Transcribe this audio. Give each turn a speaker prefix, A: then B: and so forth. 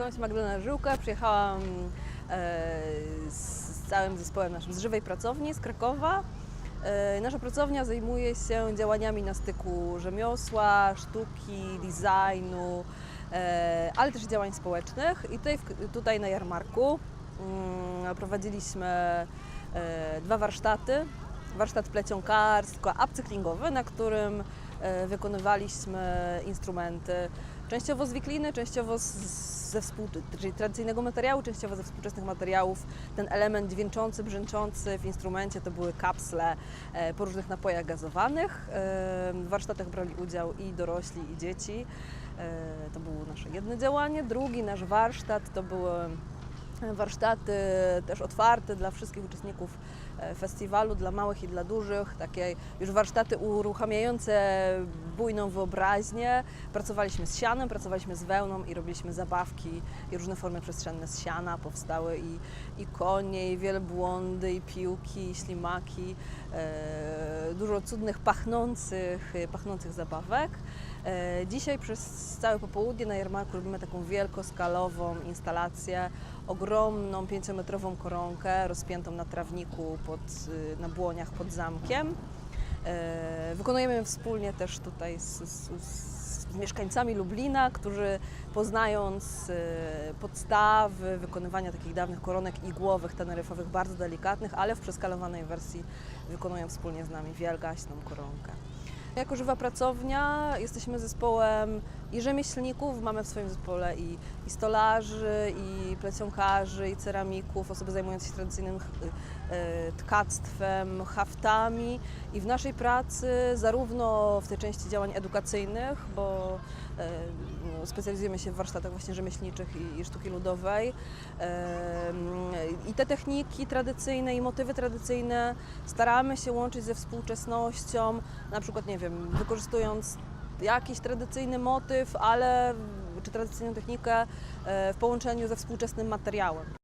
A: Nazywam się Magdalena Żyłka, przyjechałam z całym zespołem naszym z Żywej Pracowni z Krakowa. Nasza pracownia zajmuje się działaniami na styku rzemiosła, sztuki, designu, ale też działań społecznych. I tutaj na jarmarku prowadziliśmy dwa warsztaty. Warsztat plecionkarsko-upcyklingowy, na którym wykonywaliśmy instrumenty częściowo z wikliny, częściowo czyli tradycyjnego materiału, częściowo ze współczesnych materiałów. Ten element dźwięczący, brzęczący w instrumencie to były kapsle po różnych napojach gazowanych. W warsztatach brali udział i dorośli, i dzieci. To było nasze jedno działanie. Drugi nasz warsztat to były warsztaty też otwarte dla wszystkich uczestników festiwalu, dla małych i dla dużych, takie już warsztaty uruchamiające bujną wyobraźnię. Pracowaliśmy z sianem, pracowaliśmy z wełną i robiliśmy zabawki i różne formy przestrzenne z siana. Powstały i konie, i wielbłądy, i piłki, i ślimaki, dużo cudnych, pachnących zabawek. Dzisiaj przez całe popołudnie na jarmarku robimy taką wielkoskalową instalację, ogromną 5-metrową koronkę rozpiętą na trawniku na błoniach pod zamkiem. Wykonujemy ją wspólnie też tutaj z mieszkańcami Lublina, którzy poznając podstawy wykonywania takich dawnych koronek igłowych, teneryfowych, bardzo delikatnych, ale w przeskalowanej wersji wykonują wspólnie z nami wielgaśną koronkę. Jako Żywa Pracownia jesteśmy zespołem i rzemieślników, mamy w swoim zespole i stolarzy, i plecionkarzy, i ceramików, osoby zajmujące się tradycyjnym tkactwem, haftami. I w naszej pracy, zarówno w tej części działań edukacyjnych, bo specjalizujemy się w warsztatach właśnie rzemieślniczych i sztuki ludowej, i te techniki tradycyjne i motywy tradycyjne staramy się łączyć ze współczesnością, na przykład, nie wiem, wykorzystując jakiś tradycyjny motyw, czy tradycyjną technikę w połączeniu ze współczesnym materiałem.